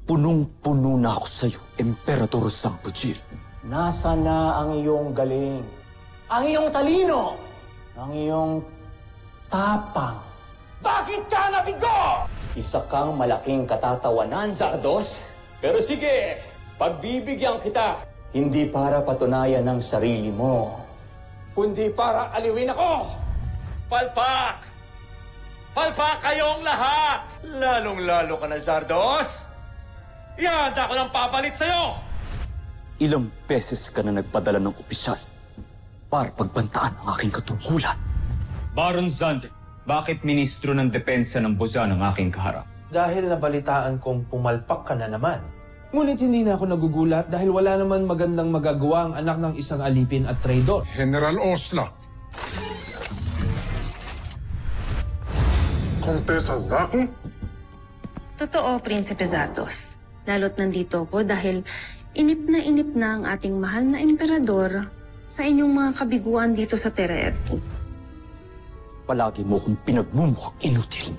Punong-puno na ako sa'yo, Emperador Sangpujil. Nasa na ang iyong galing? Ang iyong talino? Ang iyong tapang? Bakit ka nabigo? Isa kang malaking katatawanan, Zardos. Pero sige, pagbibigyan kita. Hindi para patunayan ng sarili mo, kundi para aliwin ako. Palpak! Palpak kayong lahat! Lalong-lalo ka na, Zardos. Ihanda ko ng papalit sa'yo! Ilang beses ka na nagpadala ng opisyal para pagbantaan ang aking katungkulan. Baron Zande, bakit ministro ng depensa ng Buzan ang aking kaharap? Dahil nabalitaan kong pumalpak ka na naman. Ngunit hindi na ako nagugulat dahil wala naman magandang magagawa ang anak ng isang alipin at traidor. General Oslak. Kontesa Zaki? Totoo, Prinsipe Zardos. Lalo't nandito ko dahil inip na ang ating mahal na emperador sa inyong mga kabiguan dito sa Terraerti. Palagi mo kong pinagmumukhang inutil.